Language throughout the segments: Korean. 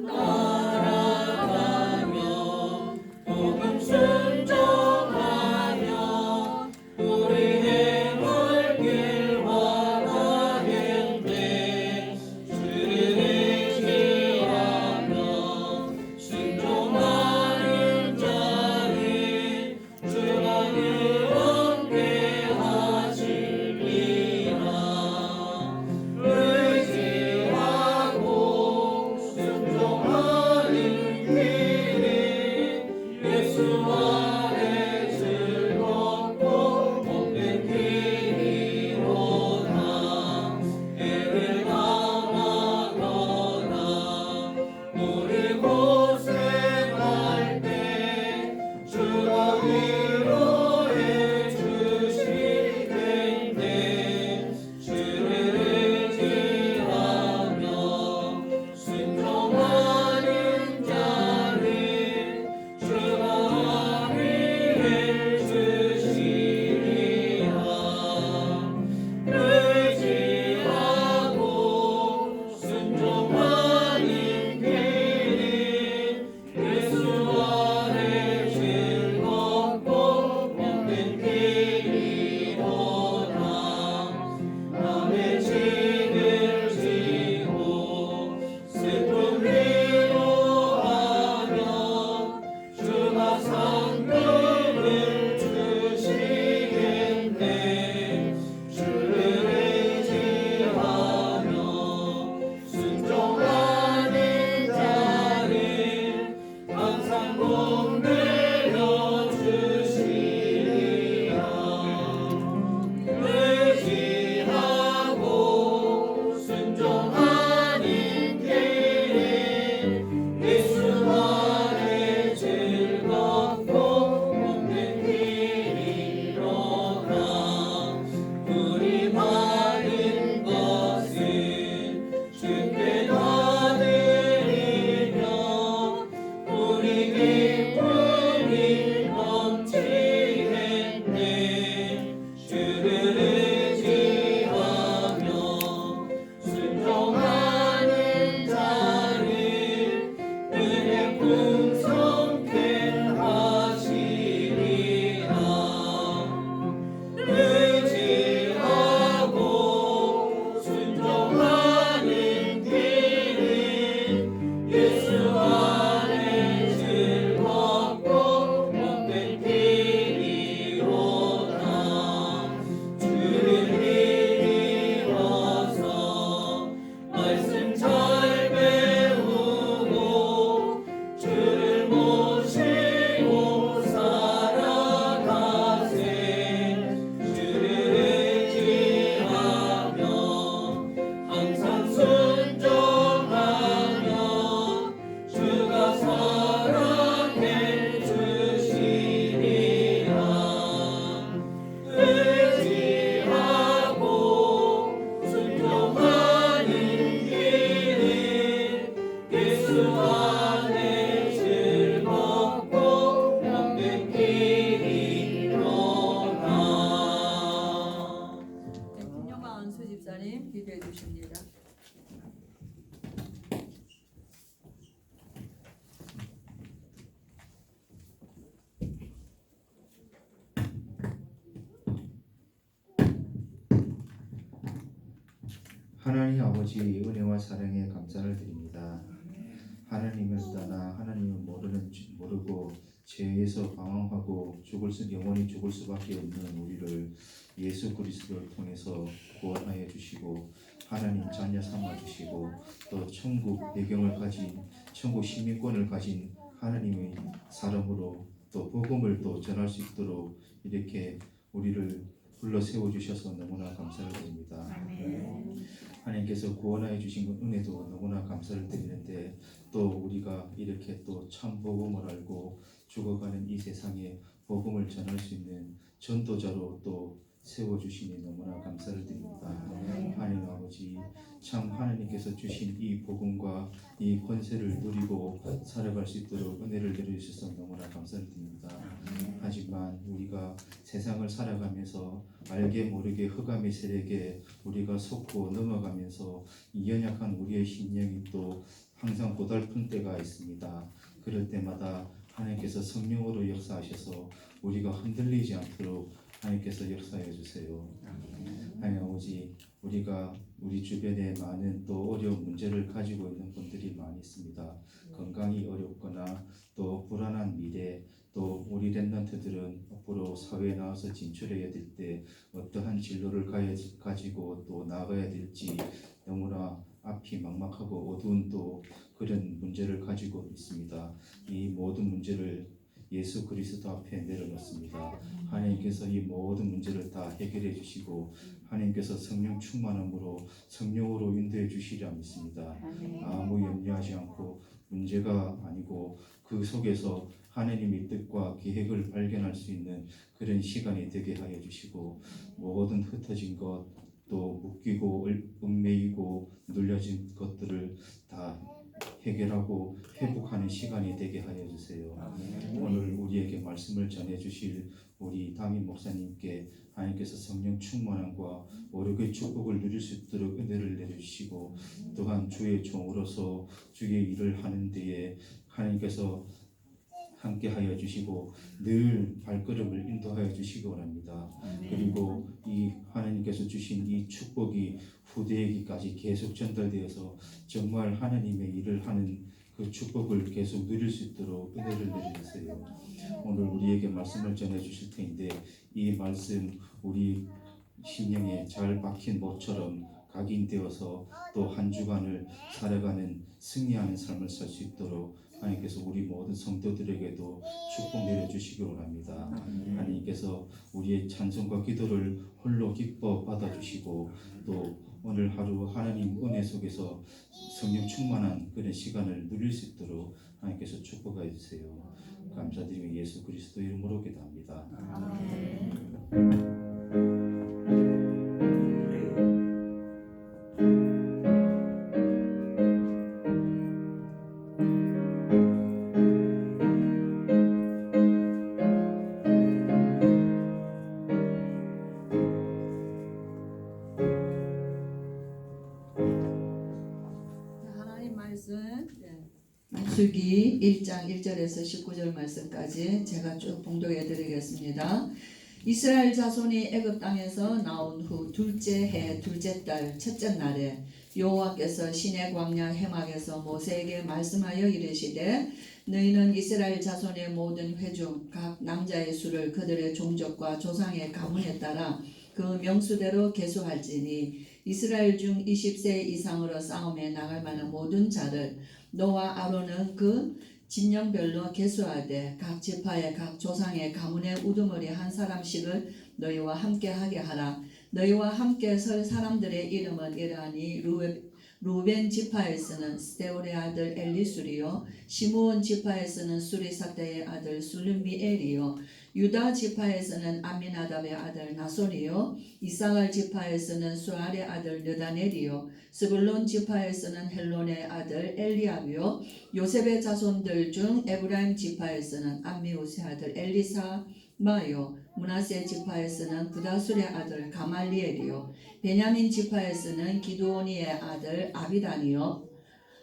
나아가며 복음 순종하며 우리 행할 길과 다행되 주를 의지하며 순종하는 자를 주가 그렇게 하시리라. 의지하고 순종하는 길은 예수 안에 즐겁고 복된 길이로다. 애를 당하거나 우리 고생할 때 주가 위로해 주실 텐데 주를 의지하며 순종하는 자를 주가 위해 주시리라. 의지하고 순종하는 길은 예수 안에 즐겁고 복된 길이로다. 남의 짐을 지고 슬픔 위로하며 주가 상급을 주시겠네. 주를 의지하며 순종하는 자를 항상 복 내려주시리라. 의지하고 순종하는 길은 예수 안에 즐겁고 복된 길이로다. 우리 받은 것은 주께 다 드리며 우리 기쁨이 넘치겠네. 주를 의지하며 순종하는 자를 은혜 풍성케 하시리라. 의지하고 순종하는 길은 예수 안에 즐겁고 복된 길이로다. 주를 힘입어서 말씀 잘 배우고 주를 모시고 살아가세. 주를 의지하며 항상 순종하며 주가 사랑해 주시리라. 의지하고 순종하는 길은 예수 안에 즐겁고 복된 길이로다. 김영광 수집사님 기도해 주십니다. 하나님 아버지 은혜와 사랑에 감사를 드립니다. 하나님을 떠나 하나님을 모르고 죄에서 방황하고 영원히 죽을 수밖에 없는 우리를 예수 그리스도를 통해서 구원하여 주시고 하나님 자녀 삼아 주시고 또 천국 배경을 가진 천국 시민권을 가진 하나님의 사람으로 또 복음을 또 전할 수 있도록 이렇게 우리를 불러 세워 주셔서 너무나 감사를 드립니다. 하나님께서 구원하여 주신 그 은혜도 너무나 감사를 드리는데 또 우리가 이렇게 또 참 복음을 알고 죽어가는 이 세상에 복음을 전할 수 있는 전도자로 또 세워주시니 너무나 감사를 드립니다. 하나님 아버지, 참 하나님께서 주신 이 복음과 이 권세를 누리고 살아갈 수 있도록 은혜를 내려주셔서 너무나 감사를 드립니다. 하지만 우리가 세상을 살아가면서 알게 모르게 흑암의 세력에 우리가 속고 넘어가면서 이 연약한 우리의 심령이 또 항상 고달픈 때가 있습니다. 그럴 때마다 하나님께서 성령으로 역사하셔서 우리가 흔들리지 않도록 하나님께서 역사해 주세요. 하나님 아버지, 우리가 우리 주변에 많은 또 어려운 문제를 가지고 있는 분들이 많이 있습니다. 건강이 어렵거나 또 불안한 미래, 또 우리 랩런트들은 앞으로 사회에 나와서 진출해야 될 때 어떠한 진로를 가지고 또 나아가야 될지 너무나 앞이 막막하고 어두운 또 그런 문제를 가지고 있습니다. 이 모든 문제를 예수 그리스도 앞에 내려놓습니다. 하나님께서 이 모든 문제를 다 해결해 주시고 하나님께서 성령 충만함으로 성령으로 인도해 주시리라 믿습니다. 아무 염려하지 않고 문제가 아니고 그 속에서 하나님의 뜻과 계획을 발견할 수 있는 그런 시간이 되게 하여 주시고 모든 흩어진 것 또 묶이고 얽매이고 눌려진 것들을 다 해결하고 회복하는 시간이 되게 하여 주세요. 오늘 우리에게 말씀을 전해 주실 우리 담임 목사님께 하나님께서 성령 충만함과 오륙의 축복을 누릴 수 있도록 은혜를 내려주시고 또한 주의 종으로서 주의 일을 하는 데에 하나님께서 함께 하여 주시고 늘 발걸음을 인도하여 주시기 원합니다. 그리고 이 하나님께서 주신 이 축복이 후대에게까지 계속 전달되어서 정말 하나님의 일을 하는 그 축복을 계속 누릴 수 있도록 은혜를 내려주세요. 오늘 우리에게 말씀을 전해 주실 텐데 이 말씀 우리 심령에 잘 박힌 못처럼 각인되어서 또 한 주간을 살아가는 승리하는 삶을 살 수 있도록 하나님께서 우리 모든 성도들에게도 축복 내려주시기 원합니다. 하나님께서 우리의 찬송과 기도를 홀로 기뻐 받아주시고 또 오늘 하루 하나님 은혜 속에서 성령 충만한 그런 시간을 누릴 수 있도록 하나님께서 축복해 주세요. 감사드리며 예수 그리스도 이름으로 기도합니다. 하나님 말씀 민수기 1장 1절에서 19절 말씀까지 제가 쭉 봉독해 드리겠습니다. 이스라엘 자손이 애굽 땅에서 나온 후 둘째 해 둘째 달 첫째 날에 여호와께서 시내 광야 해막에서 모세에게 말씀하여 이르시되 너희는 이스라엘 자손의 모든 회중 각 남자의 수를 그들의 종족과 조상의 가문에 따라 그 명수대로 계수할지니 이스라엘 중 20세 이상으로 싸움에 나갈 만한 모든 자를 너와 아론은 그 진영별로 계수하되 각 지파의 각 조상의 가문의 우두머리 한 사람씩을 너희와 함께 하게 하라. 너희와 함께 설 사람들의 이름은 이러하니 루벤 지파에서는 스데울의 아들 엘리술이요 시므온 지파에서는 수리사대의 아들 술루미엘이요 유다 지파에서는 암미나답의 아들 나손이요 이사갈 지파에서는 수알의 아들 느다넬이요 스불론 지파에서는 헬론의 아들 엘리압이요 요셉의 자손들 중 에브라임 지파에서는 암미우스의 아들 엘리사마요 므낫세 지파에서는 부다술의 아들 가말리엘이요 베냐민 지파에서는 기드오니의 아들 아비단이요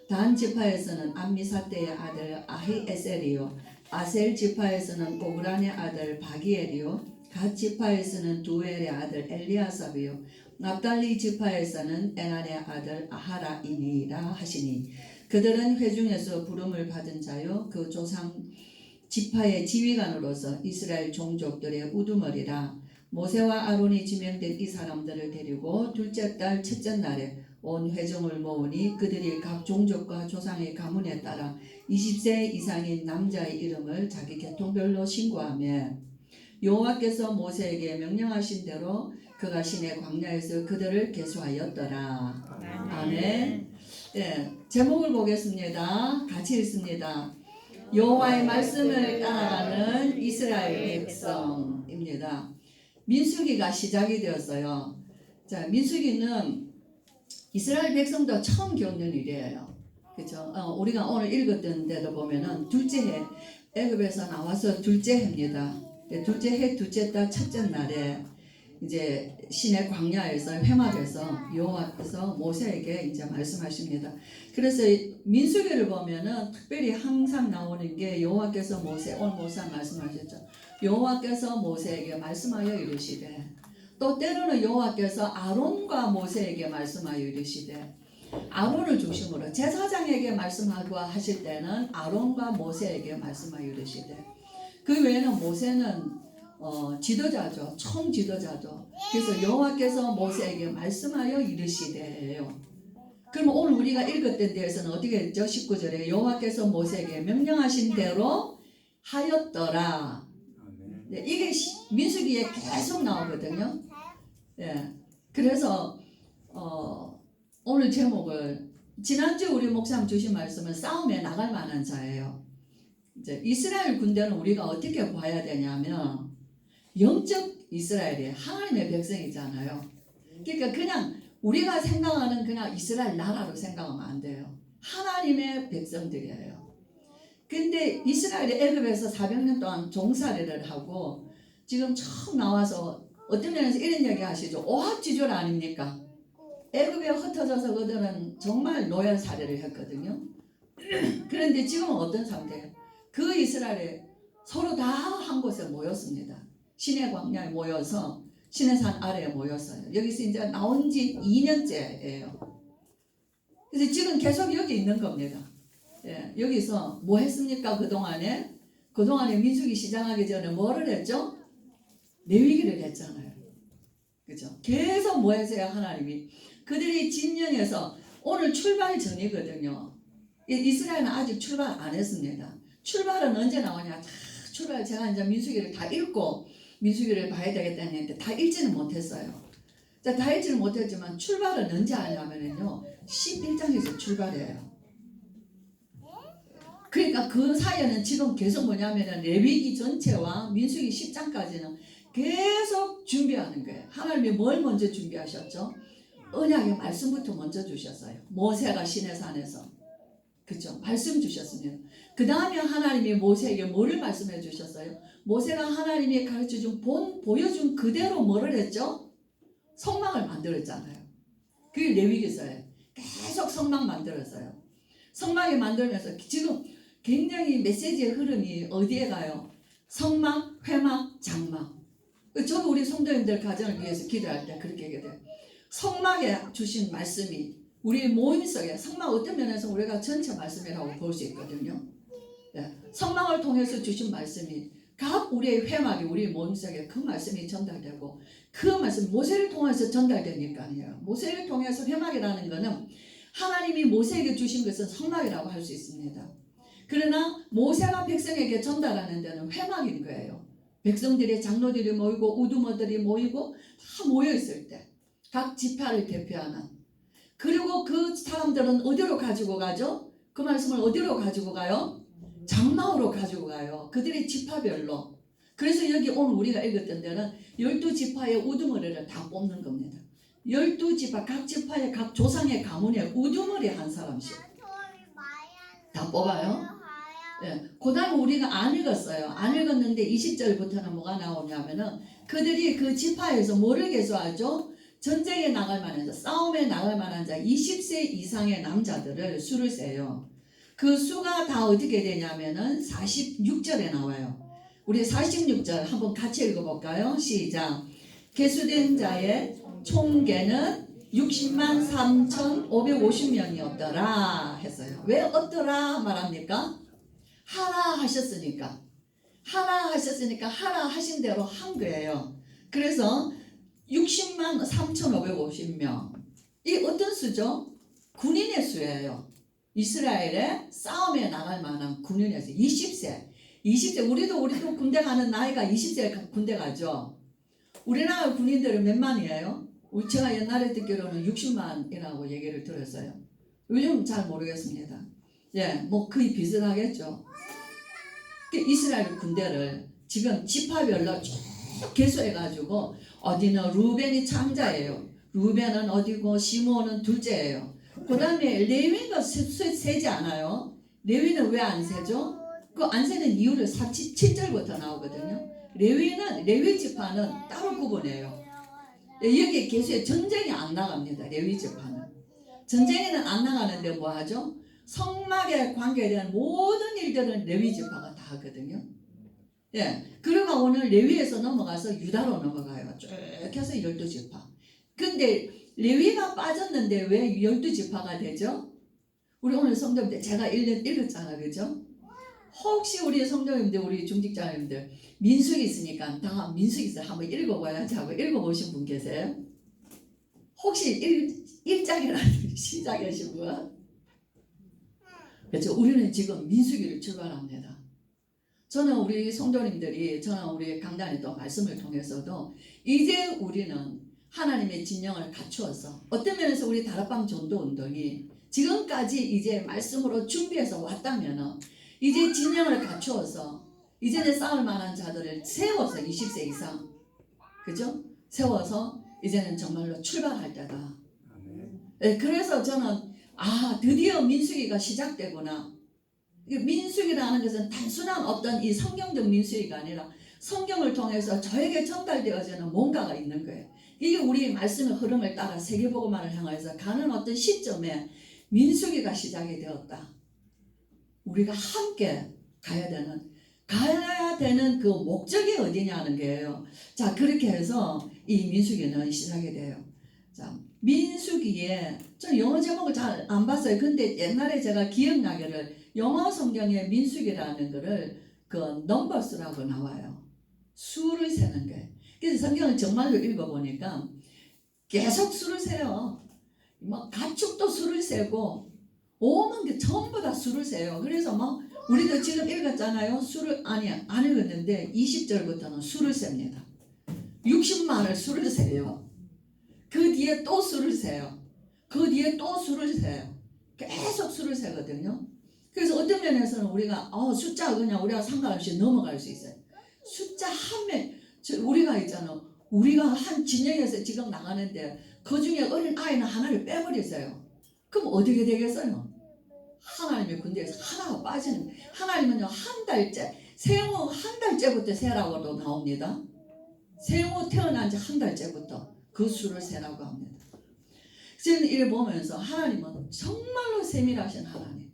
단 지파에서는 암미사대의 아들 아히에셀이요 아셀 지파에서는 오브란의 아들 바기엘이요 갓 지파에서는 두엘의 아들 엘리아삽이요 납달리 지파에서는 에날의 아들 아하라이니라 하시니 그들은 회중에서 부름을 받은 자요 그 조상 지파의 지휘관으로서 이스라엘 종족들의 우두머리라. 모세와 아론이 지명된 이 사람들을 데리고 둘째 달 첫째 날에 온 회중을 모으니 그들이 각 종족과 조상의 가문에 따라 20세 이상인 남자의 이름을 자기 계통별로 신고하며 여호와께서 모세에게 명령하신 대로 그가 시내 광야에서 그들을 계수하였더라. 아멘. 네, 제목을 보겠습니다. 같이 읽습니다. 여호와의 말씀을 따라가는 이스라엘 백성입니다. 민수기가 시작이 되었어요. 자, 민수기는 이스라엘 백성도 처음 겪는 일이에요. 그렇죠? 우리가 오늘 읽었던 데도 보면은 둘째 해, 애굽에서 나와서 둘째 해입니다. 둘째 해 둘째 달 첫째 날에 이제 시내 광야에서 회막에서 여호와께서 모세에게 이제 말씀하십니다. 그래서 민수기를 보면은 특별히 항상 나오는 게 여호와께서 오늘 모세 말씀하셨죠. 여호와께서 모세에게 말씀하여 이르시되, 또 때로는 여호와께서 아론과 모세에게 말씀하여 이르시되, 아론을 중심으로 제사장에게 말씀하고 하실 때는 아론과 모세에게 말씀하여 이르시되, 그 외에는 모세는 지도자죠. 총 지도자죠. 그래서 여호와께서 모세에게 말씀하여 이르시되예요. 그럼 오늘 우리가 읽었던 데에서는 어떻게 했죠? 19절에 여호와께서 모세에게 명령하신 대로 하였더라. 네, 이게 민수기에 계속 나오거든요. 예. 그래서 오늘 제목을, 지난주 우리 목사님 주신 말씀은 싸움에 나갈 만한 자예요. 이제 이스라엘 군대는 우리가 어떻게 봐야 되냐면 영적 이스라엘이 하나님의 백성이잖아요. 그러니까 그냥 우리가 생각하는 그냥 이스라엘 나라로 생각하면 안 돼요. 하나님의 백성들이에요. 근데 이스라엘이 애굽에서 400년 동안 종살이를 하고 지금 처음 나와서 어떤 면에서 이런 얘기 하시죠. 오합지졸 아닙니까? 애굽에 흩어져서 그들은 정말 노예살이를 했거든요. 그런데 지금은 어떤 상태예요? 그 이스라엘이 서로 다 한 곳에 모였습니다. 시내 광야에 모여서 시내산 아래에 모였어요. 여기서 이제 나온 지 2년째예요. 그래서 지금 계속 여기 있는 겁니다. 예, 여기서 뭐 했습니까? 그동안에 민수기 시작하기 전에 뭐를 했죠? 레위기를 했잖아요. 그죠? 계속 뭐 했어요? 하나님이 그들이 진영에서 오늘 출발 전이거든요. 이스라엘은 아직 출발 안 했습니다. 출발은 언제 나오냐? 출발 제가 이제 민수기를 다 읽고 민수기를 봐야 되겠다 했는데 다 읽지는 못했어요. 자, 다 읽지는 못했지만 출발은 언제 하냐면요 11장에서 출발해요. 그러니까 그 사이에는 지금 계속 뭐냐면은 레위기 전체와 민수기 10장까지는 계속 준비하는 거예요. 하나님이 뭘 먼저 준비하셨죠? 언약의 말씀부터 먼저 주셨어요. 모세가 시내산에서. 그죠? 말씀 주셨습니다. 그 다음에 하나님이 모세에게 뭐를 말씀해 주셨어요? 모세가 하나님이 가르쳐준 보여준 그대로 뭐를 했죠? 성막을 만들었잖아요. 그게 레위기서예요. 계속 성막 만들었어요. 성막을 만들면서 지금 굉장히 메시지의 흐름이 어디에 가요? 성막, 회막, 장막. 저는 우리 성도님들 가정을 위해서 기도할 때 그렇게 얘기해요. 성막에 주신 말씀이 우리 모임 속에, 성막 어떤 면에서 우리가 전체 말씀이라고 볼 수 있거든요. 네. 성막을 통해서 주신 말씀이 각 우리의 회막이 우리 모임 속에 그 말씀이 전달되고 그 말씀 모세를 통해서 전달되니까요. 모세를 통해서 회막이라는 것은 하나님이 모세에게 주신 것은 성막이라고 할 수 있습니다. 그러나 모세가 백성에게 전달하는 데는 회막인 거예요. 백성들의 장로들이 모이고 우두머들이 모이고 다 모여 있을 때 각 지파를 대표하는, 그리고 그 사람들은 어디로 가지고 가죠? 그 말씀을 어디로 가지고 가요? 장막으로 가지고 가요. 그들의 지파별로. 그래서 여기 오늘 우리가 읽었던 데는 12지파의 우두머리를 다 뽑는 겁니다. 12지파 각 지파의 각 조상의 가문에 우두머리 한 사람씩 다 뽑아요. 예, 그 다음에 우리가 안 읽었어요. 안 읽었는데 20절부터는 뭐가 나오냐면은 그들이 그 지파에서 뭐를 계수하죠? 전쟁에 나갈 만한 자, 싸움에 나갈 만한 자 20세 이상의 남자들을 수를 세요. 그 수가 다 어떻게 되냐면은 46절에 나와요. 우리 46절 한번 같이 읽어볼까요? 시작. 계수된 자의 총계는 60만 3,550명이었더라 했어요. 왜 없더라 말합니까? 하라 하셨으니까. 하라 하셨으니까 하라 하신 대로 한 거예요. 그래서 60만 3,550명. 이 어떤 수죠? 군인의 수예요. 이스라엘에 싸움에 나갈 만한 군인의 수. 20세. 우리도 군대 가는 나이가 20세 군대 가죠. 우리나라 군인들은 몇 만이에요? 제가 옛날에 듣기로는 60만이라고 얘기를 들었어요. 요즘 잘 모르겠습니다. 예, 뭐 거의 비슷하겠죠. 이스라엘 군대를 지금 지파별로 쭉 개수해가지고 어디는 루벤이 창자예요. 루벤은 어디고 시므온은 둘째예요. 그 다음에 레위가 세지 않아요. 레위는 왜 안 세죠? 그 안 세는 이유를 7절부터 나오거든요. 레위 지파는 따로 구분해요. 여기 개수에 전쟁이 안 나갑니다. 레위 지파는. 전쟁에는 안 나가는데 뭐 하죠? 성막에 관계된 모든 일들은 레위 지파가 다 하거든요. 예. 그러가 오늘 레위에서 넘어가서 유다로 넘어가요. 쭉 해서 12지파. 근데 레위가 빠졌는데 왜 12지파가 되죠? 우리 오늘 성도님들 제가 읽었잖아요. 그죠? 혹시 우리 성도님들, 우리 중직자님들 민수기 있으니까 다 민수기서 한번 읽어봐야지 하고 읽어보신 분 계세요? 혹시 1장이라는 시작하신 분? 그렇죠. 우리는 지금 민수기를 출발합니다. 저는 우리 성도님들이, 저는 우리 강단의 또 말씀을 통해서도 이제 우리는 하나님의 진영을 갖추어서 어떤 면에서 우리 다락방 전도 운동이 지금까지 이제 말씀으로 준비해서 왔다면 이제 진영을 갖추어서 이제는 싸울 만한 자들을 세워서 20세 이상, 그죠? 세워서 이제는 정말로 출발할 때다. 네, 그래서 저는 드디어 민수기가 시작되구나. 민수기라는 것은 단순한 어떤 이 성경적 민수기가 아니라 성경을 통해서 저에게 전달되어지는 뭔가가 있는 거예요. 이게 우리 말씀의 흐름을 따라 세계복음화를 향해서 가는 어떤 시점에 민수기가 시작이 되었다. 우리가 함께 가야 되는 그 목적이 어디냐는 거예요. 자, 그렇게 해서 이 민수기는 시작이 돼요. 자, 민수기에 저는 영어 제목을 잘 안 봤어요. 근데 옛날에 제가 기억나기를 영어 성경에 민수기라는 거를 그 넘버스라고 나와요. 수를 세는 게. 그래서 성경을 정말로 읽어보니까 계속 수를 세요. 뭐 가축도 수를 세고 오만 게 전부 다 수를 세요. 그래서 뭐 우리도 지금 읽었잖아요. 수를 안 읽었는데 20절부터는 수를 셉니다. 60만을 수를 세요. 그 뒤에 또 수를 세요. 그 뒤에 또 수를 세요. 계속 수를 세거든요. 그래서 어떤 면에서는 우리가 숫자 그냥 우리가 상관없이 넘어갈 수 있어요. 숫자 우리가 있잖아. 우리가 한 진영에서 지금 나가는데 그 중에 어린 아이는 하나를 빼버렸어요. 그럼 어떻게 되겠어요? 하나님의 군대에서 하나가 빠지는, 하나님은요 한 달째, 생후 한 달째부터 세라고도 나옵니다. 생후 태어난 지 한 달째부터 그 수를 세라고 합니다. 저는 이를 보면서 하나님은 정말로 세밀하신 하나님.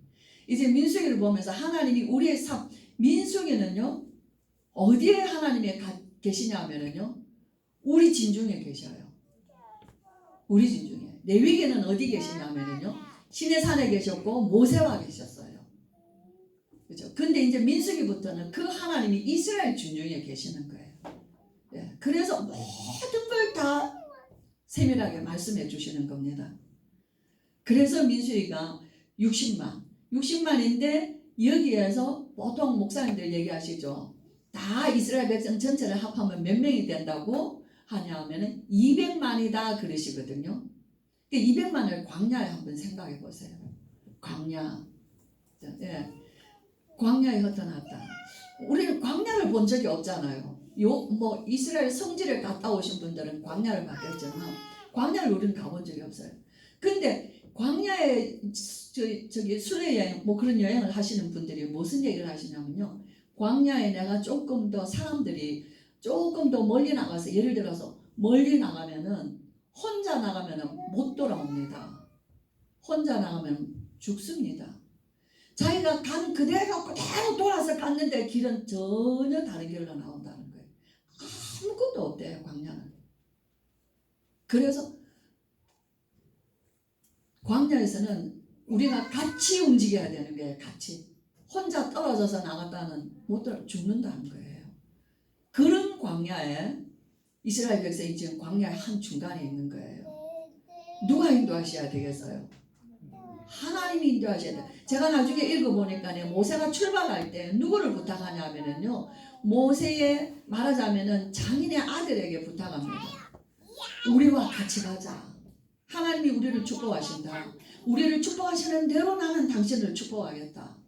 이제 민수기를 보면서 하나님이 우리의 삶, 민수기는요 어디에 하나님이 계시냐면요 우리 진중에 계셔요. 우리 진중에. 레위기는 어디 계시냐면요 시내산에 계셨고 모세와 계셨어요. 그죠? 근데 이제 민수기부터는 그 하나님이 이스라엘 진중에 계시는 거예요. 예, 그래서 모든 걸 다 세밀하게 말씀해 주시는 겁니다. 그래서 민수기가 60만인데 여기에서 보통 목사님들 얘기하시죠. 다 이스라엘 백성 전체를 합하면 몇 명이 된다고 하냐면은 200만이다 그러시거든요. 200만을 광야에 한번 생각해 보세요. 광야. 예. 광야에 흩어놨다. 우리는 광야를 본 적이 없잖아요. 뭐 이스라엘 성지를 갔다 오신 분들은 광야를 봤겠지만 광야를 우리는 가본 적이 없어요. 근데 광야에 저기 순회 여행 뭐 그런 여행을 하시는 분들이 무슨 얘기를 하시냐면요. 광야에 내가 조금 더 사람들이 조금 더 멀리 나가서 예를 들어서 멀리 나가면은 혼자 나가면은 못 돌아옵니다. 혼자 나가면 죽습니다. 자기가 간 그대로 돌아서 갔는데 길은 전혀 다른 길로 나온다는 거예요. 아무것도 없대요, 광야는. 그래서 광야에서는 우리가 같이 움직여야 되는 거예요, 같이. 혼자 떨어져서 나갔다는 못 죽는다는 거예요. 그런 광야에 이스라엘 백성이 지금 광야의 한 중간에 있는 거예요. 누가 인도하셔야 되겠어요? 하나님이 인도하셔야 돼요. 제가 나중에 읽어보니까 모세가 출발할 때 누구를 부탁하냐면요. 모세의 말하자면은 장인의 아들에게 부탁합니다. 우리와 같이 가자. 하나님이 우리를 축복하신다. 우리를 축복하시는 대로 나는 당신을 축복하겠다.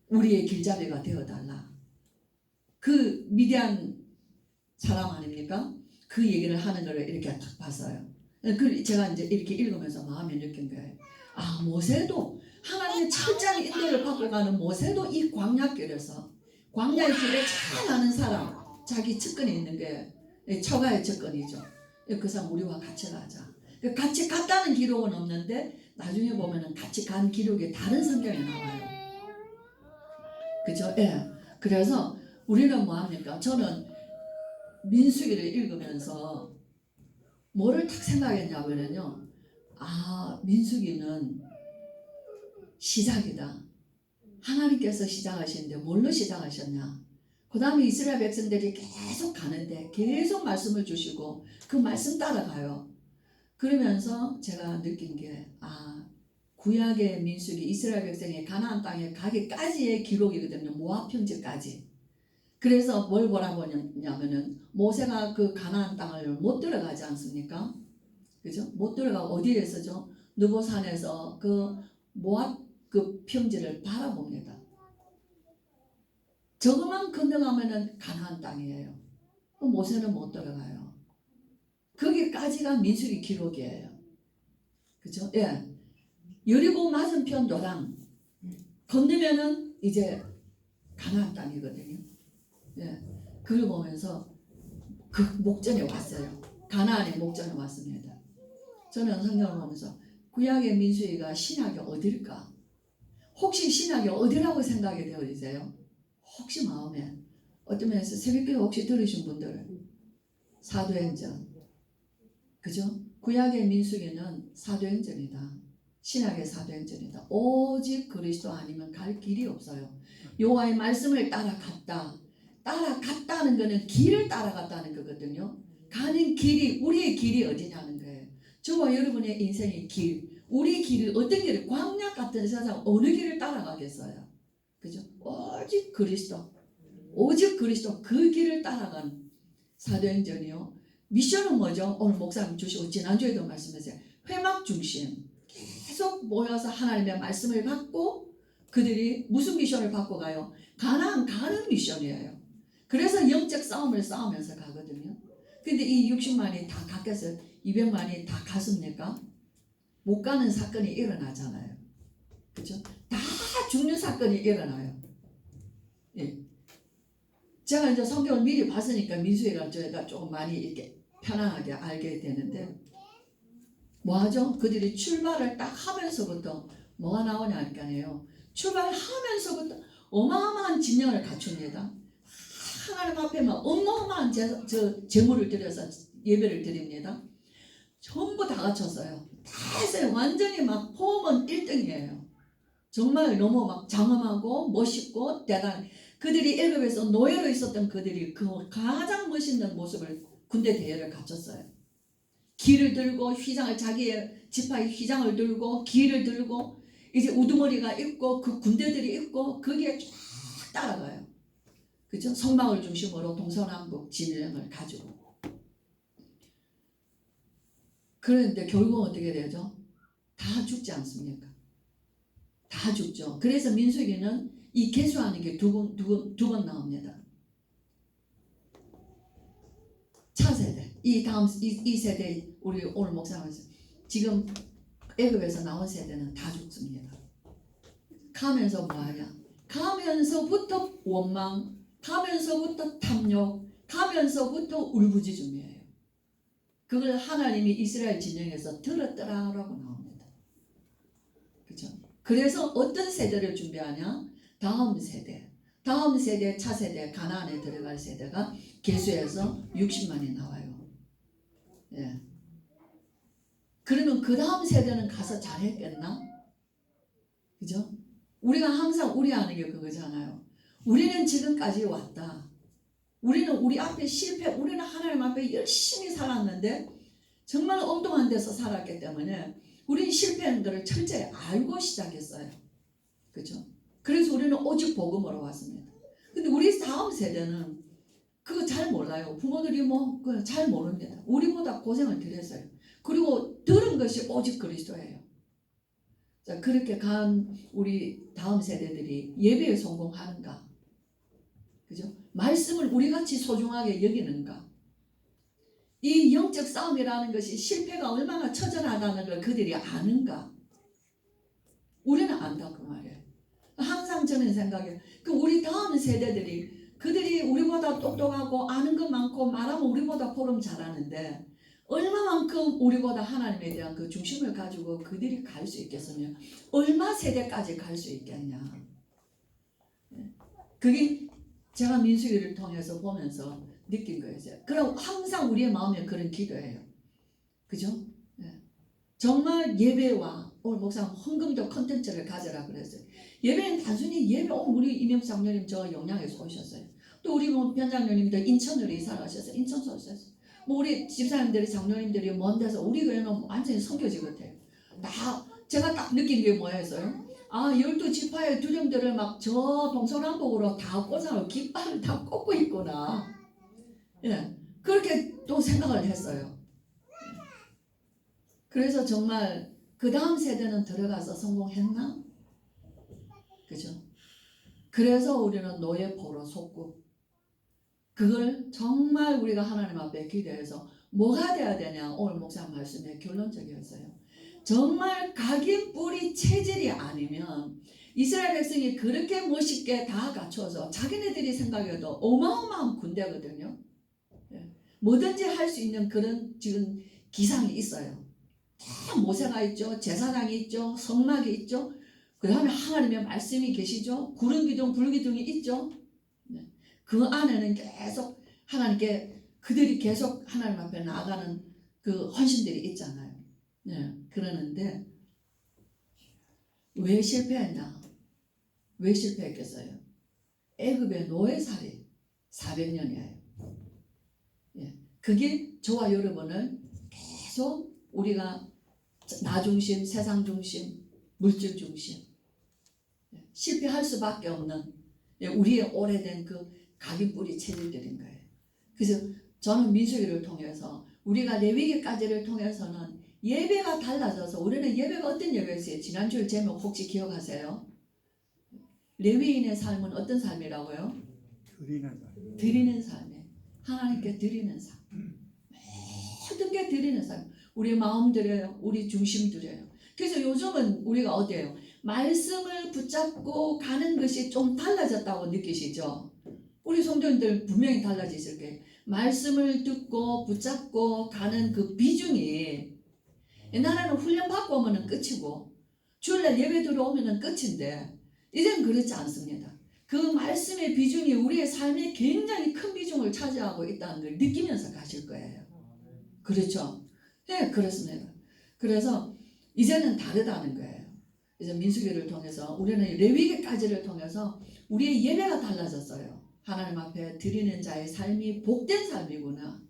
우리의 길잡이가 되어달라. 그 미디안 사람 아닙니까? 그 얘기를 하는 걸 이렇게 딱 봤어요. 그 제가 이제 이렇게 읽으면서 마음에 느낀 거예요. 아, 모세도 하나님의 철저한 인도를 받고 가는 모세도 이 광야길에서 광야의 길을 잘 아는 사람, 자기 측근에 있는 게 처가의 측근이죠. 그 사람 우리와 같이 가자. 같이 갔다는 기록은 없는데 나중에 보면은 같이 간 기록이 다른 성경에 나와요. 그죠? 예. 그래서 우리는 뭐 합니까? 저는 민수기를 읽으면서 뭐를 딱 생각했냐면요. 아, 민수기는 시작이다. 하나님께서 시작하시는데 뭘로 시작하셨냐? 그 다음에 이스라엘 백성들이 계속 가는데 계속 말씀을 주시고 그 말씀 따라가요. 그러면서 제가 느낀 게 구약의 민수기 이스라엘 백성이 가나안 땅에 가기까지의 기록이거든요. 모압 평지까지. 그래서 뭘 보라보냐면은 모세가 그 가나안 땅을 못 들어가지 않습니까? 그죠? 못 들어가고 어디에서죠? 느보산에서 그 모압 그 평지를 바라봅니다. 저것만 건너가면은 가나안 땅이에요. 모세는 못 들어가요. 거기까지가 민수기 기록이에요. 그죠? 예. 여리고 맞은편 도랑 건너면은 이제 가나안 땅이거든요. 예. 그걸 보면서 그 목전에 왔어요. 가나안의 목전에 왔습니다. 저는 성경을 보면서 구약의 민수기가 신약이 어딜까? 혹시 신약이 어디라고 생각이 되어지세요? 혹시 마음에 어떤 면에서 새벽기도 혹시 들으신 분들 사도행전 그죠? 구약의 민수기는 사도행전이다. 신약의 사도행전이다. 오직 그리스도 아니면 갈 길이 없어요. 여호와의 말씀을 따라갔다는 것은 길을 따라갔다는 거거든요. 가는 길이 우리의 길이 어디냐는 거예요. 저와 여러분의 인생의 길, 우리 길을 어떤 길을 광야 같은 세상 어느 길을 따라가겠어요. 그죠? 오직 그리스도 그 길을 따라간 사도행전이요. 미션은 뭐죠? 오늘 목사님 주시고 지난주에도 말씀하셨어요. 회막 중심 계속 모여서 하나님의 말씀을 받고 그들이 무슨 미션을 받고 가요? 가나안 가는 미션이에요. 그래서 영적 싸움을 싸우면서 가거든요. 근데 이 60만이 다 갔겠어요? 200만이 다 갔습니까? 못 가는 사건이 일어나잖아요. 그렇죠? 다 죽는 사건이 일어나요. 예. 제가 이제 성경을 미리 봤으니까 민수기가 저희가 조금 많이 이렇게 편안하게 알게 되는데 뭐하죠? 그들이 출발을 딱 하면서부터 뭐가 나오냐 하니까요. 출발하면서부터 어마어마한 진영을 갖춥니다. 하나님 앞에 막 어마어마한 제물을 드려서 예배를 드립니다. 전부 다 갖췄어요. 다 했어요. 완전히 막 폼은 1등이에요. 정말 너무 막 장엄하고 멋있고 대단. 그들이 애굽에서 노예로 있었던 그들이 그 가장 멋있는 모습을 군대 대회를 갖췄어요. 기를 들고 휘장을 자기의 지파의 휘장을 들고 기를 들고 이제 우두머리가 있고 그 군대들이 있고 거기에 쫙 따라가요. 그죠? 성막을 중심으로 동서남북 진영을 가지고. 그런데 결국은 어떻게 되죠? 다 죽지 않습니까? 다 죽죠. 그래서 민수기는 이 계수하는 게 두 번 나옵니다. 차세대, 이 세대 우리 오늘 목사님께서 지금 애굽에서 나온 세대는 다 죽습니다. 가면서 뭐하냐? 가면서부터 원망, 가면서부터 탐욕, 가면서부터 울부짖음이에요. 그걸 하나님이 이스라엘 진영에서 들었더라라고 나옵니다. 그렇죠? 그래서 어떤 세대를 준비하냐? 다음 세대, 차세대, 가나안에 들어갈 세대가 계수해서 60만이 나와요. 예. 그러면 그 다음 세대는 가서 잘했겠나? 그죠? 우리가 항상 우려하는 게 그거잖아요. 우리는 지금까지 왔다. 우리는 우리 앞에 우리는 하나님 앞에 열심히 살았는데 정말 엉뚱한 데서 살았기 때문에 우리는 실패한 것을 철저히 알고 시작했어요. 그죠? 그래서 우리는 오직 복음으로 왔습니다. 근데 우리 다음 세대는 그거 잘 몰라요. 부모들이 그거 잘 모릅니다. 우리보다 고생을 덜 했어요. 그리고 들은 것이 오직 그리스도예요. 자, 그렇게 간 우리 다음 세대들이 예배에 성공하는가? 그죠? 말씀을 우리같이 소중하게 여기는가? 이 영적 싸움이라는 것이 실패가 얼마나 처절하다는 걸 그들이 아는가? 우리는 안다 그 말이에요. 항상 저는 생각해요. 그 우리 다음 세대들이 그들이 우리보다 똑똑하고 아는 것 많고 말하면 우리보다 포럼 잘하는데 얼마만큼 우리보다 하나님에 대한 그 중심을 가지고 그들이 갈 수 있겠으며 얼마 세대까지 갈 수 있겠냐. 그게 제가 민수기를 통해서 보면서 느낀 거예요. 그럼 항상 우리의 마음에 그런 기도예요. 그죠? 정말 예배와 오늘 목사님 헌금도 컨텐츠를 가져라 그랬어요. 예배는 단순히 예배, 우리 이명수 장로님 저 영양에서 오셨어요. 또 우리 뭐 변장로님도 인천으로 이사를 하셨어요. 인천서 오셨어요. 뭐 우리 집사님들이 장로님들이 먼 데서 우리 교회는 완전히 선교지 같아요. 제가 딱 느낀 게 뭐였어요? 12지파의 두령들을 막 저 동서남북으로 다 꽂아놓고 깃발을 다 꽂고 있구나. 예, 그렇게 또 생각을 했어요. 그래서 정말 그 다음 세대는 들어가서 성공했나? 그죠? 그래서 우리는 노예포로 속고 그걸 정말 우리가 하나님 앞에 기도해서 뭐가 돼야 되냐? 오늘 목사 말씀에 결론적이었어요. 정말 각인 뿌리 체질이 아니면 이스라엘 백성이 그렇게 멋있게 다 갖춰서 자기네들이 생각해도 어마어마한 군대거든요. 뭐든지 할 수 있는 그런 지금 기상이 있어요. 다 모세가 있죠. 제사장이 있죠. 성막이 있죠. 그 다음에 하나님의 말씀이 계시죠. 구름 기둥, 불 기둥이 있죠. 그 안에는 계속 하나님께 그들이 계속 하나님 앞에 나아가는 그 헌신들이 있잖아요. 그러는데 왜 실패했나? 왜 실패했겠어요? 애굽의 노예살이 400년이에요. 그게 저와 여러분을 계속 우리가 나 중심, 세상 중심, 물질 중심 실패할 수밖에 없는 우리의 오래된 그 각인 뿌리 체질들인 거예요. 그래서 저는 민수기를 통해서 우리가 레위기까지를 통해서는 예배가 달라져서 우리는 예배가 어떤 예배였어요? 지난주에 제목 혹시 기억하세요? 레위인의 삶은 어떤 삶이라고요? 드리는 삶이에요. 하나님께 드리는 삶. 모든 게 드리는 삶. 우리 마음 드려요. 우리 중심 드려요. 그래서 요즘은 우리가 어때요? 말씀을 붙잡고 가는 것이 좀 달라졌다고 느끼시죠? 우리 성도님들 분명히 달라지실 거예요. 말씀을 듣고 붙잡고 가는 그 비중이 옛날에는 훈련 받고 오면 끝이고 주일날 예배 들어오면 끝인데 이제는 그렇지 않습니다. 그 말씀의 비중이 우리의 삶에 굉장히 큰 비중을 차지하고 있다는 걸 느끼면서 가실 거예요. 그렇죠? 네, 그렇습니다. 그래서 이제는 다르다는 거예요. 이제 민수기를 통해서 우리는 레위기까지를 통해서 우리의 예배가 달라졌어요. 하나님 앞에 드리는 자의 삶이 복된 삶이구나.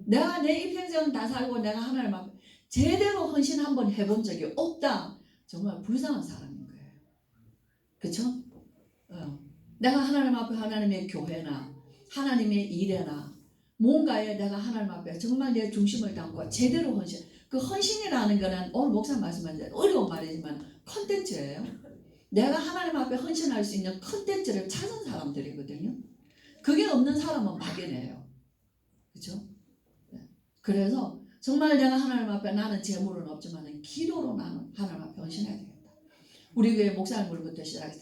내가 내 입평생은 다 살고 내가 하나님 앞에 제대로 헌신 한번 해본 적이 없다. 정말 불쌍한 사람인 거예요. 그렇죠? 내가 하나님 앞에 하나님의 교회나 하나님의 일에나 뭔가에 내가 하나님 앞에 정말 내 중심을 담고 제대로 헌신. 그 헌신이라는 거는 오늘 목사 말씀하신 대로 어려운 말이지만 컨텐츠예요. 내가 하나님 앞에 헌신할 수 있는 컨텐츠를 찾은 사람들이거든요. 그게 없는 사람은 막연해요. 그렇죠? 그래서 정말 내가 하나님 앞에 나는 재물은 없지만 기도로 나는 하나님 앞에 헌신해야 되겠다. 우리 교회 목사님으로부터 시작해서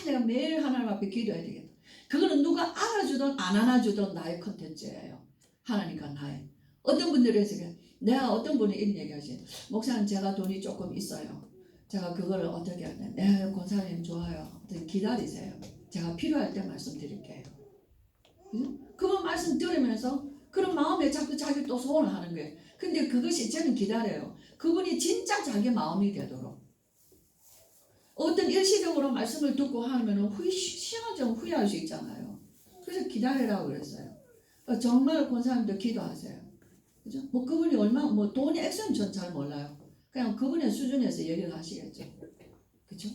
내가 매일 하나님 앞에 기도해야 되겠다. 그거는 누가 알아주든 안 알아주든 나의 컨텐츠예요. 하나님과 나의. 어떤 분들이 해서 내가 어떤 분이 이런 얘기하지. 목사님 제가 돈이 조금 있어요. 제가 그걸 어떻게 해야 돼? 네, 권사님 좋아요. 기다리세요. 제가 필요할 때 말씀드릴게요. 그분 말씀 들으면서 그런 마음에 자꾸 자기 또 소원을 하는 거예요. 근데 그것이 저는 기다려요. 그분이 진짜 자기 마음이 되도록. 어떤 일시적으로 말씀을 듣고 하면 시간적으로 후회할 수 있잖아요. 그래서 기다리라고 그랬어요. 정말 권사님도 기도하세요. 그죠? 뭐 그분이 뭐 돈의 액수는 전 잘 몰라요. 그냥 그분의 수준에서 얘기를 하시겠죠. 그죠?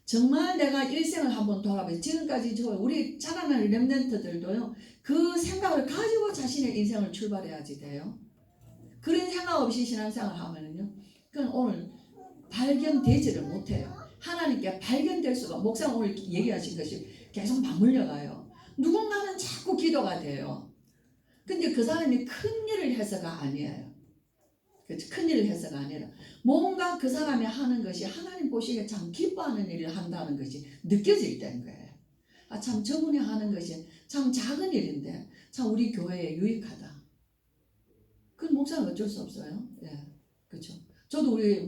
정말 내가 일생을 한번 돌아봐요. 지금까지 우리 자라나는 렘넌트들도요. 그 생각을 가지고 자신의 인생을 출발해야지 돼요. 그런 생각 없이 신앙생활을 하면은요. 그건 오늘 발견되지를 못해요. 하나님께 발견될 수가 목사 오늘 얘기하신 것이 계속 맞물려 가요. 누군가는 자꾸 기도가 돼요. 근데 그 사람이 큰 일을 해서가 아니에요. 그렇죠? 큰 일을 해서가 아니라 뭔가 그 사람이 하는 것이 하나님 보시기에 참 기뻐하는 일을 한다는 것이 느껴질 때인 거예요. 아, 참 저분이 하는 것이 참 작은 일인데 참 우리 교회에 유익하다. 그건 목사는 어쩔 수 없어요. 예, 그렇죠. 저도 우리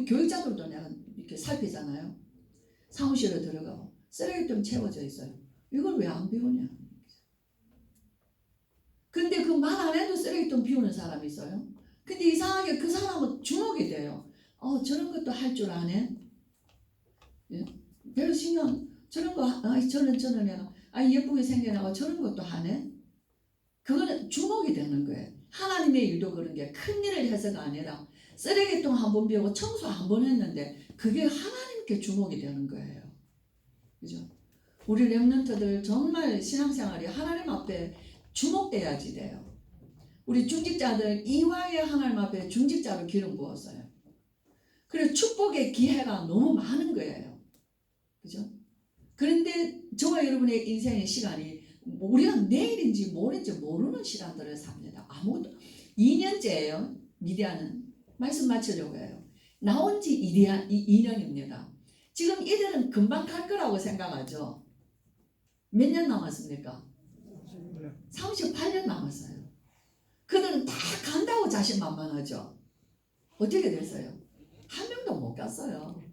교육자들도 내가 이렇게 살피잖아요. 사무실에 들어가고 쓰레기통 채워져 있어요. 이걸 왜 안 비우냐? 근데 그 말 안 해도 쓰레기통 비우는 사람이 있어요. 근데 이상하게 그 사람은 주목이 돼요. 저런 것도 할 줄 아네. 예? 별로 신경 저런 거 저는 내가 예쁘게 생겨나고 저런 것도 하네. 그거는 주목이 되는 거예요. 하나님의 일도 그런 게 큰 일을 해서가 아니라 쓰레기통 한 번 비우고 청소 한 번 했는데 그게 하나님께 주목이 되는 거예요. 그죠? 우리 렘넌트들 정말 신앙생활이 하나님 앞에 주목돼야지 돼요. 우리 중직자들 이화의 하나님 앞에 중직자로 기름 부었어요. 그래서 축복의 기회가 너무 많은 거예요. 그죠? 그런데 저와 여러분의 인생의 시간이 우리가 내일인지 모레인지 모르는 시간들을 삽니다. 아무것도 2년째예요. 미디어는 말씀 마치려고 해요. 나온 지 2년입니다. 지금 이들은 금방 갈 거라고 생각하죠. 몇 년 남았습니까? 38년 남았어요. 그들은 다 간다고 자신만만하죠. 어떻게 됐어요? 한 명도 못 갔어요.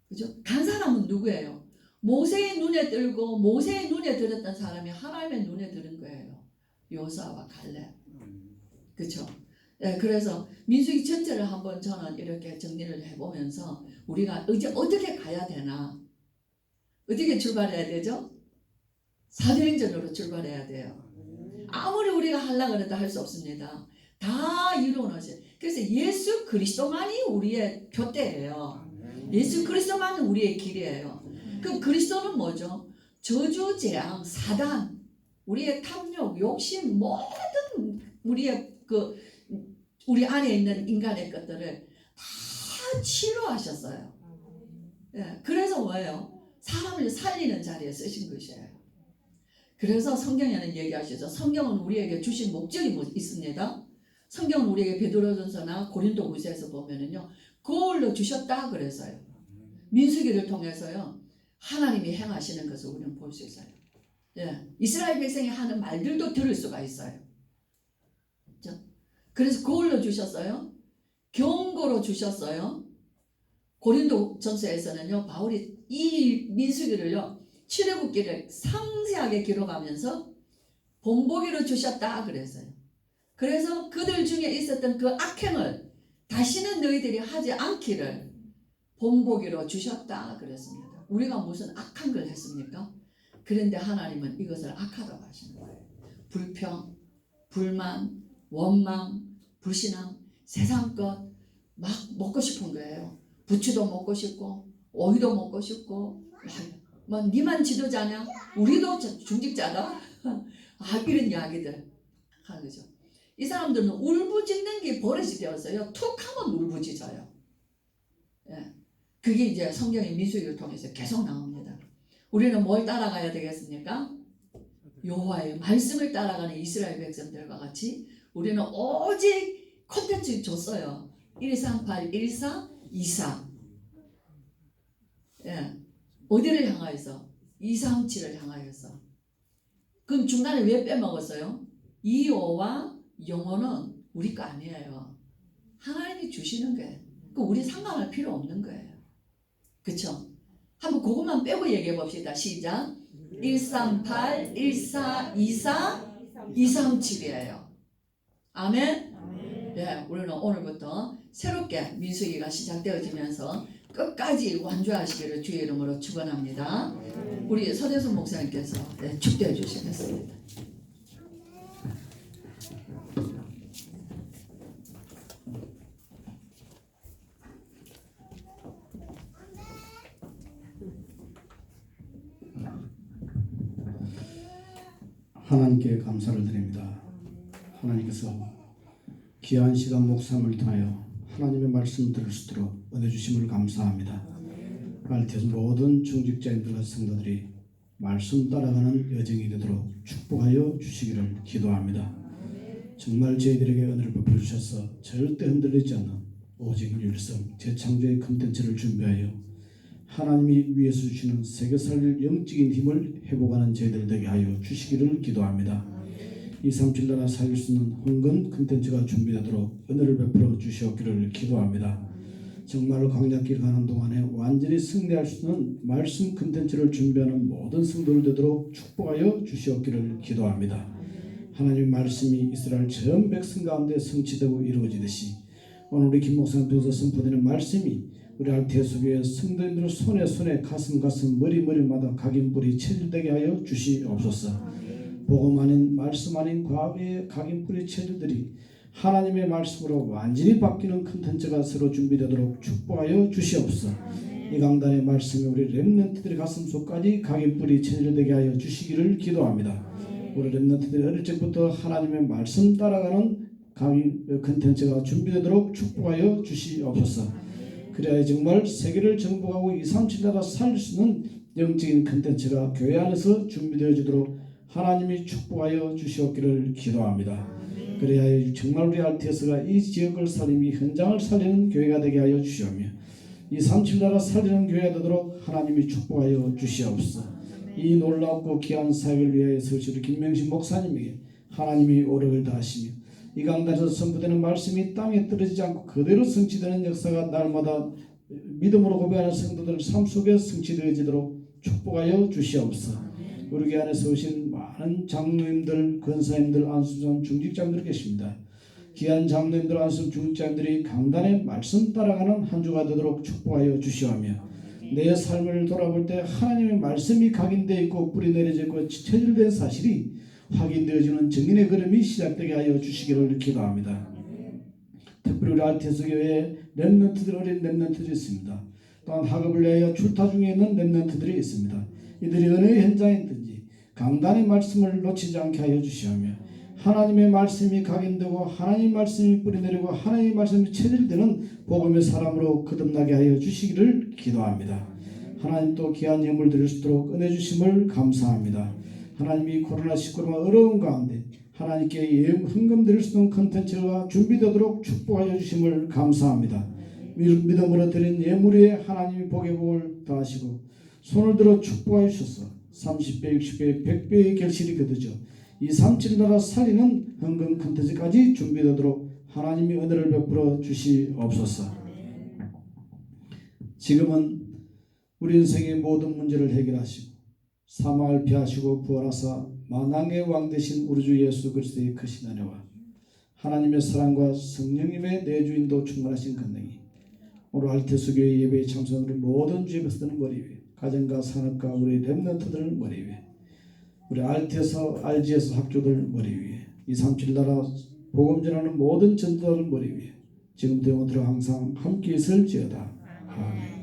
그죠? 간 사람은 누구예요? 모세의 눈에 들고 모세의 눈에 들었던 사람이 하나님의 눈에 들은 거예요. 요수아와 갈렙. 그렇죠? 네, 그래서 민수기 전체를 한번 저는 이렇게 정리를 해보면서 우리가 이제 어떻게 가야 되나? 어떻게 출발해야 되죠? 사도행전으로 출발해야 돼요. 아무리 우리가 하려고 해도 할 수 없습니다. 다 이루어놓으세요. 그래서 예수 그리스도만이 우리의 표대예요. 예수 그리스도만은 우리의 길이에요. 그 그리스도는 뭐죠? 저주, 재앙, 사단, 우리의 탐욕, 욕심, 모든 우리 안에 있는 인간의 것들을 다 치료하셨어요. 예, 그래서 뭐예요? 사람을 살리는 자리에 쓰신 것이에요. 그래서 성경에는 얘기하시죠. 성경은 우리에게 주신 목적이 있습니다. 성경은 우리에게 베드로전서나 고린도후서에서 보면은요, 그걸로 주셨다 그래서요. 민수기를 통해서요, 하나님이 행하시는 것을 우리는 볼 수 있어요. 예, 이스라엘 백성이 하는 말들도 들을 수가 있어요. 그렇죠? 그래서 그걸로 주셨어요. 경고로 주셨어요. 고린도전서에서는요, 바울이 이 민수기를요, 출애굽기를 상세하게 기록하면서 본보기로 주셨다 그랬어요. 그래서 그들 중에 있었던 그 악행을 다시는 너희들이 하지 않기를 본보기로 주셨다 그랬습니다. 우리가 무슨 악한 걸 했습니까? 그런데 하나님은 이것을 악하다고 하시는 거예요. 불평, 불만, 원망, 불신앙, 세상 것 막 먹고 싶은 거예요. 부추도 먹고 싶고 오이도 먹고 싶고 뭐 니만 지도자냐? 우리도 중직자다? 이런 이야기들 하는 거죠. 이 사람들은 울부짖는 게 버릇이 되었어요. 툭 하면 울부짖어요. 예. 그게 이제 성경의 민수기를 통해서 계속 나옵니다. 우리는 뭘 따라가야 되겠습니까? 여호와의 말씀을 따라가는 이스라엘 백성들과 같이 우리는 오직 콘텐츠 줬어요. 138, 14, 24. 예. 어디를 향하여서? 237을 향하여서. 그럼 중간에 왜 빼먹었어요? 이호와 영혼은 우리 거 아니에요. 하나님이 주시는 거예요. 그럼 우리 상관할 필요 없는 거예요. 그쵸? 한번 그것만 빼고 얘기해 봅시다. 시작. 138, 14, 24, 237이에요. 아멘? 네, 우리는 오늘부터 새롭게 민수기가 시작되어지면서 끝까지 완주하시기를 주의 이름으로 축원합니다. 우리 서대순 목사님께서 축도해 주시겠습니다. 하나님께 감사를 드립니다. 하나님께서 귀한 시간 묵상을 통하여 하나님의 말씀 들을 수 있도록 은혜 주심을 감사합니다. 말티에서 모든 중직자인들과 성도들이 말씀 따라가는 여정이 되도록 축복하여 주시기를 기도합니다. 정말 저희들에게 은혜를 베풀어 주셔서 절대 흔들리지 않는 오직 율성 재창조의 컨텐츠를 준비하여 하나님이 위에서 주시는 세계 살릴 영적인 힘을 회복하는 저희들 되게 하여 주시기를 기도합니다. 237 나라 살릴 수 있는 헌금 컨텐츠가 준비되도록 은혜를 베풀어 주시옵기를 기도합니다. 정말로 광야길 가는 동안에 완전히 승리할 수 있는 말씀 컨텐츠를 준비하는 모든 성도들 되도록 축복하여 주시옵기를 기도합니다. 하나님의 말씀이 이스라엘 전 백성 가운데 성취되고 이루어지듯이 오늘 우리 김 목사님 통해서 선포되는 말씀이 우리 알테소교회 성도님들 손에 가슴 머리마다 각인뿔이 체질되게 하여 주시옵소서. 복음 아닌 말씀 아닌 과거의 각인뿔이 체질들이 하나님의 말씀으로 완전히 바뀌는 컨텐츠가 새로 준비되도록 축복하여 주시옵소서. 이 강단의 말씀이 우리 렘넌트들의 가슴속까지 각인뿔이 체질되게 하여 주시기를 기도합니다. 우리 렘넌트들이 어릴 적부터 하나님의 말씀 따라가는 강의 컨텐츠가 준비되도록 축복하여 주시옵소서. 그래야 정말 세계를 정복하고 237 나라 살릴 수 있는 영적인 컨텐츠가 교회 안에서 준비되어지도록 하나님이 축복하여 주시옵기를 기도합니다. 그래야 정말 우리 RTS가 이 지역을 살리며 현장을 살리는 교회가 되게 하여 주시오며 237 나라 살리는 교회가 되도록 하나님이 축복하여 주시옵소서. 이 놀랍고 귀한 사역을 위하여 서시는 김명식 목사님에게 하나님이 오력을 다하시며 이 강단에서 선포되는 말씀이 땅에 떨어지지 않고 그대로 성취되는 역사가 날마다 믿음으로 고백하는 성도들 삶 속에 성취되어지도록 축복하여 주시옵소서. 우리 교회 안에서 오신 많은 장로님들, 권사님들, 안수전 중직자님들 계십니다. 귀한 장로님들, 안수 중직자님들이 강단의 말씀 따라가는 한 주가 되도록 축복하여 주시오며 내 삶을 돌아볼 때 하나님의 말씀이 각인되어 있고 뿌리 내려져 있고 체질된 사실이 확인되어지는 증인의 걸음이 시작되게 하여 주시기를 기도합니다. 특별히 우리 RTS 교회에 렘넌트들, 어린 렘넌트들이 있습니다. 또한 학업을 위하여 출타 중에 있는 렘넌트들이 있습니다. 이들이 어느 현장에 있든지 강단의 말씀을 놓치지 않게 하여 주시오며 하나님의 말씀이 각인되고 하나님의 말씀이 뿌리내리고 하나님의 말씀이 체질되는 복음의 사람으로 거듭나게 하여 주시기를 기도합니다. 하나님 또 귀한 예물 드릴 수 있도록 은혜 주심을 감사합니다. 하나님이 코로나19로 어려운 가운데 하나님께 헌금 드릴 수 있는 컨텐츠가 준비되도록 축복하여 주심을 감사합니다. 믿음으로 드린 예물에 하나님이 복의 복을 더하시고 손을 들어 축복하여 주셔서 30배, 60배, 100배의 결실이 거두죠. 237 나라 살리는 헌금 컨텐츠까지 준비되도록 하나님이 은혜를 베풀어 주시옵소서. 지금은 우리 인생의 모든 문제를 해결하시고 사망을 피하시고 부활하사 만왕의 왕 되신 우리 주 예수 그리스도의 크신 은혜와 하나님의 사랑과 성령님의 내주인도 충만하신 권능이 오늘 알테스 교회 예배에 참석한 우리 모든 주의 백성들의 머리 위에 가정과 산업과 우리 렘넌트들 머리 위에 우리 RGS 학교들 머리 위에 237 나라 복음 전하는 모든 전도자들 머리 위에 지금부터 영원토록 항상 함께 있을지어다. 아멘.